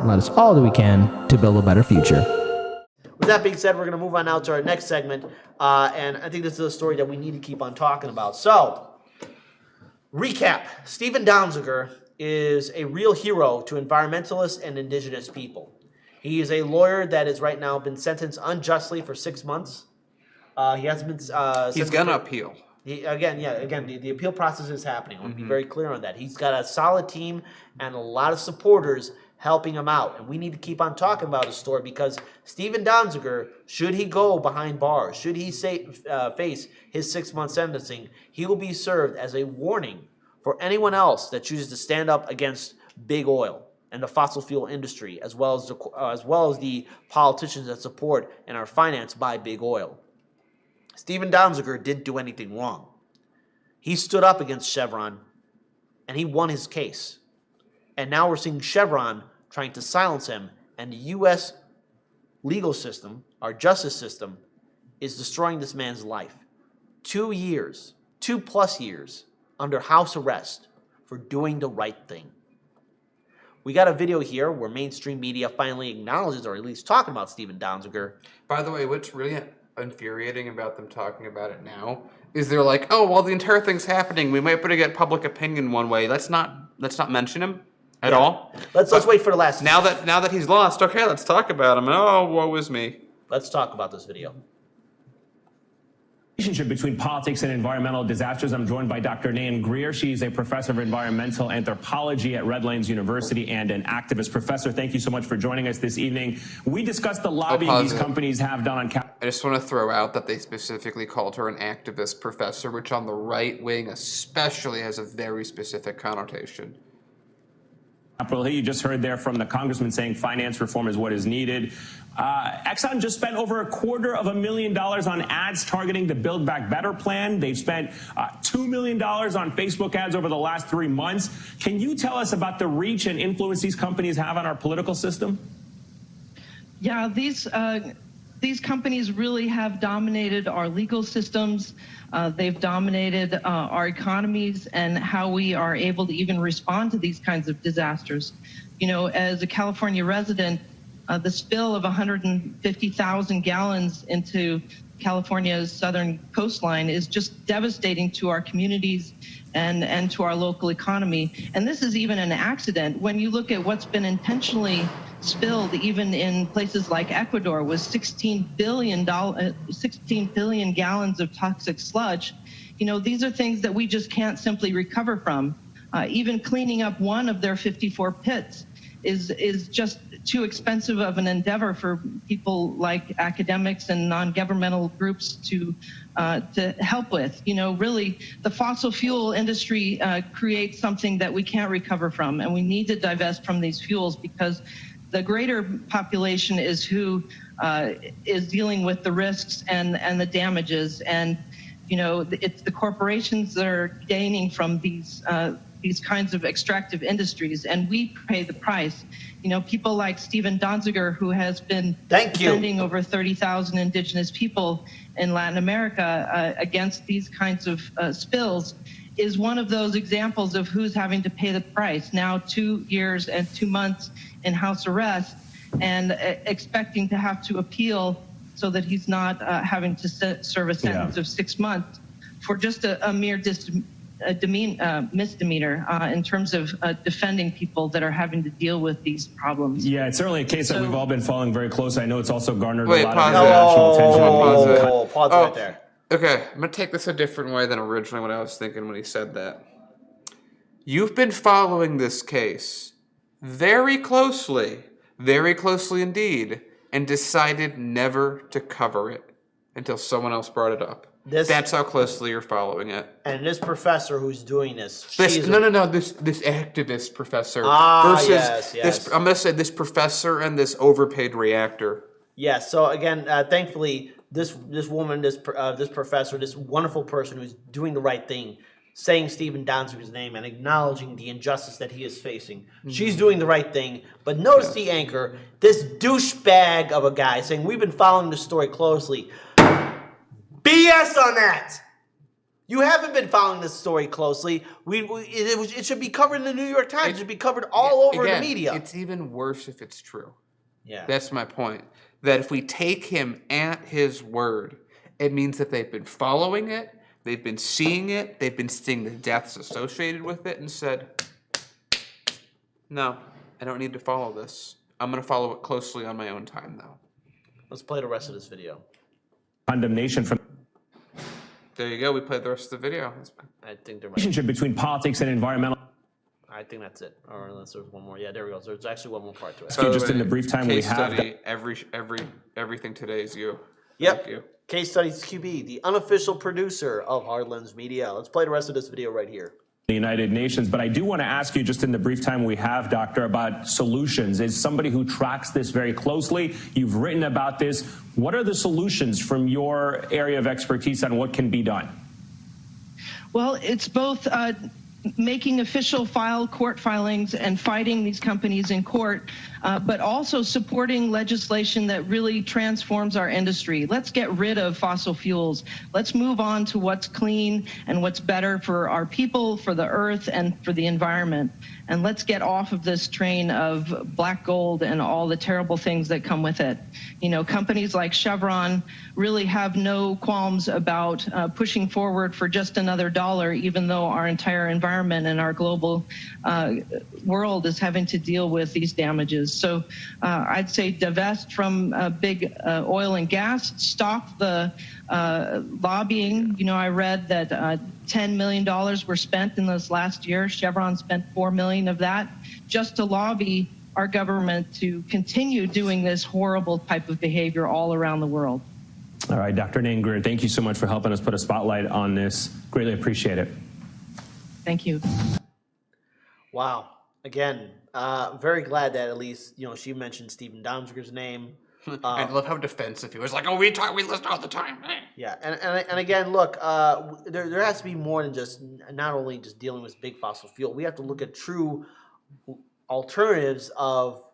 and let us all do we can to build a better future. With that being said, we're going to move on now to our next segment, and I think this is a story that we need to keep on talking about. So, recap. Stephen Donziger is a real hero to environmentalists and indigenous people. He is a lawyer that has right now been sentenced unjustly for 6 months. He hasn't been. He's gonna appeal. The appeal process is happening. I want to be very clear on that. He's got a solid team and a lot of supporters helping him out. And we need to keep on talking about his story because Stephen Donziger, should he go behind bars, should he face his 6-month sentencing, he will be served as a warning for anyone else that chooses to stand up against big oil and the fossil fuel industry, as well as the politicians that support and are financed by big oil. Stephen Donziger didn't do anything wrong. He stood up against Chevron, and he won his case. And now we're seeing Chevron trying to silence him, and the U.S. legal system, our justice system, is destroying this man's life. 2 years, 2+ years, under house arrest for doing the right thing. We got a video here where mainstream media finally acknowledges, or at least talking about Stephen Donziger. By the way, what's really infuriating about them talking about it now is they're like, oh, while the entire thing's happening, we might better get public opinion one way. Let's not mention him at all. Let's wait for the last. Now that he's lost, okay, let's talk about him. Oh, woe is me. Let's talk about this video. Relationship between politics and environmental disasters. I'm joined by Dr. Nan Greer. She's a professor of environmental anthropology at Redlands University and an activist. Professor, thank you so much for joining us this evening. We discussed the lobbying these companies have done on I just want to throw out that they specifically called her an activist professor, which on the right wing especially has a very specific connotation. Capitol Hill. You just heard there from the congressman saying finance reform is what is needed. Exxon just spent over $250,000 on ads targeting the Build Back Better plan. They've spent $2 million on Facebook ads over the last 3 months. Can you tell us about the reach and influence these companies have on our political system? Yeah, these companies really have dominated our legal systems. They've dominated our economies and how we are able to even respond to these kinds of disasters. You know, as a California resident, the spill of 150,000 gallons into California's southern coastline is just devastating to our communities and to our local economy. And this is even an accident. When you look at what's been intentionally spilled, even in places like Ecuador, was 16 billion gallons of toxic sludge. You know, these are things that we just can't simply recover from. Even cleaning up one of their 54 pits is just too expensive of an endeavor for people like academics and non-governmental groups to help with. You know, really, the fossil fuel industry creates something that we can't recover from, and we need to divest from these fuels because the greater population is who is dealing with the risks and the damages. And, you know, it's the corporations that are gaining from these kinds of extractive industries, and we pay the price. You know, people like Stephen Donziger, who has been defending over 30,000 indigenous people in Latin America against these kinds of spills, is one of those examples of who's having to pay the price. Now 2 years and 2 months in house arrest and expecting to have to appeal so that he's not having to serve a sentence of 6 months for just a mere misdemeanor in terms of defending people that are having to deal with these problems. Yeah, it's certainly a case that we've all been following very closely. I know it's also garnered a lot pause of international attention. Pause right there. Okay, I'm going to take this a different way than originally what I was thinking when he said that. You've been following this case very closely indeed, and decided never to cover it until someone else brought it up. That's how closely you're following it. And this professor who's doing this, this activist professor versus this. I'm going to say this professor and this overpaid reactor. Yeah. So again, thankfully, this woman, this professor, this wonderful person who's doing the right thing, saying Stephen Donziger's name and acknowledging the injustice that he is facing. She's doing the right thing. But notice the anchor, this douchebag of a guy saying, we've been following this story closely. BS on that! You haven't been following this story closely. It should be covered in the New York Times. It should be covered all over the media. It's even worse if it's true. Yeah. That's my point. That if we take him at his word, it means that they've been following it, they've been seeing it, they've been seeing the deaths associated with it, and said, no, I don't need to follow this. I'm going to follow it closely on my own time, though. Let's play the rest of this video. Condemnation from There you go. We played the rest of the video. I think there might. relationship between politics and environmental. I think that's it. Or unless there's one more. Yeah, there we go. So there's actually one more part to it. So just in the brief time we case have. study, everything today is you. Yep. Thank you. Case Studies QB, the unofficial producer of Hardlands Media. Let's play the rest of this video right here. The United Nations, but I do want to ask you, just in the brief time we have, Doctor, about solutions. As somebody who tracks this very closely, you've written about this. What are the solutions from your area of expertise on what can be done? Well, it's both making official court filings and fighting these companies in court, but also supporting legislation that really transforms our industry. Let's get rid of fossil fuels. Let's move on to what's clean and what's better for our people, for the earth, and for the environment. And let's get off of this train of black gold and all the terrible things that come with it. You know, companies like Chevron really have no qualms about pushing forward for just another dollar, even though our entire environment and our global world is having to deal with these damages. So I'd say divest from big oil and gas, stop the lobbying. You know, I read that $10 million were spent in this last year. Chevron spent $4 million of that just to lobby our government to continue doing this horrible type of behavior all around the world. All right, Dr. Nanger, thank you so much for helping us put a spotlight on this. Greatly appreciate it. Thank you. Wow. Again, very glad that at least, you know, she mentioned Stephen Donziger's name. I love how defensive he was. Like, oh, we listen all the time. Yeah, and again, look, there has to be more than just not only just dealing with big fossil fuel. We have to look at true alternatives of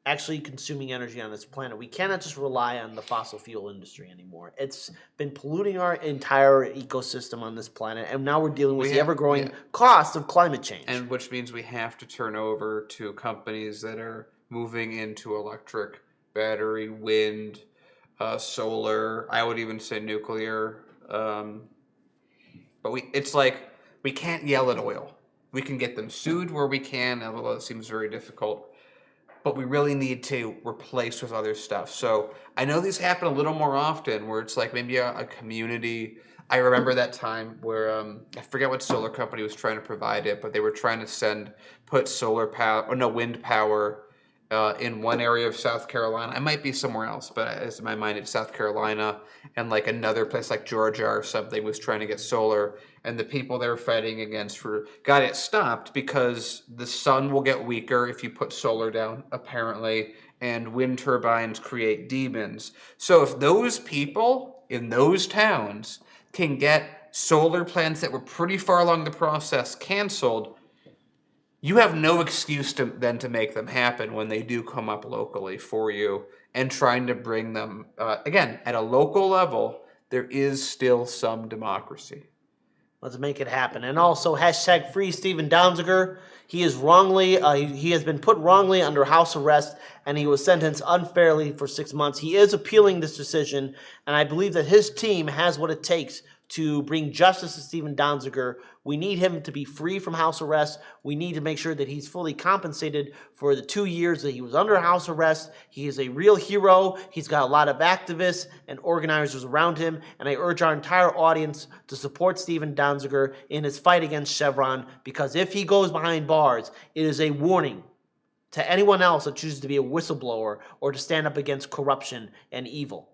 actually consuming energy on this planet. We cannot just rely on the fossil fuel industry anymore. It's been polluting our entire ecosystem on this planet, and now we're dealing with the ever-growing cost of climate change. And which means we have to turn over to companies that are moving into electric, battery, wind, solar. I would even say nuclear. But it's like we can't yell at oil. We can get them sued where we can, although it seems very difficult. But we really need to replace with other stuff. So I know these happen a little more often where it's like maybe a community. I remember that time where I forget what solar company was trying to provide it, but they were trying to put solar power, or no, wind power in one area of South Carolina. I might be somewhere else, but as in my mind, it's South Carolina, and like another place like Georgia or something was trying to get solar, and the people they were fighting against got it stopped because the sun will get weaker if you put solar down, apparently, and wind turbines create demons. So if those people in those towns can get solar plants that were pretty far along the process canceled, you have no excuse then to make them happen when they do come up locally for you, and trying to bring them, again, at a local level, there is still some democracy. Let's make it happen. And also, hashtag free Stephen Donziger. He is wrongly, he has been put wrongly under house arrest, and he was sentenced unfairly for 6 months. He is appealing this decision, and I believe that his team has what it takes to bring justice to Stephen Donziger. We need him to be free from house arrest. We need to make sure that he's fully compensated for the 2 years that he was under house arrest. He is a real hero. He's got a lot of activists and organizers around him, and I urge our entire audience to support Stephen Donziger in his fight against Chevron, because if he goes behind bars, it is a warning to anyone else that chooses to be a whistleblower or to stand up against corruption and evil.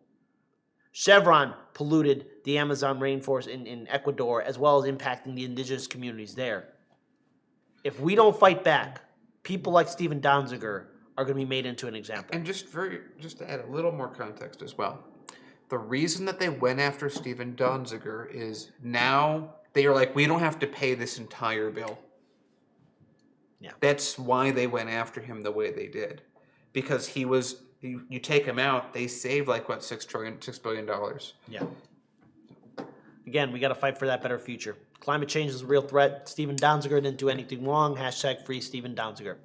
Chevron polluted the Amazon rainforest in Ecuador, as well as impacting the indigenous communities there. If we don't fight back, people like Stephen Donziger are going to be made into an example. And just to add a little more context as well, the reason that they went after Stephen Donziger is now they are like, we don't have to pay this entire bill. Yeah. That's why they went after him the way they did, because he was. You take him out, they save like what $6 billion. Yeah. Again, we got to fight for that better future. Climate change is a real threat. Stephen Donziger didn't do anything wrong. Hashtag free Stephen Donziger.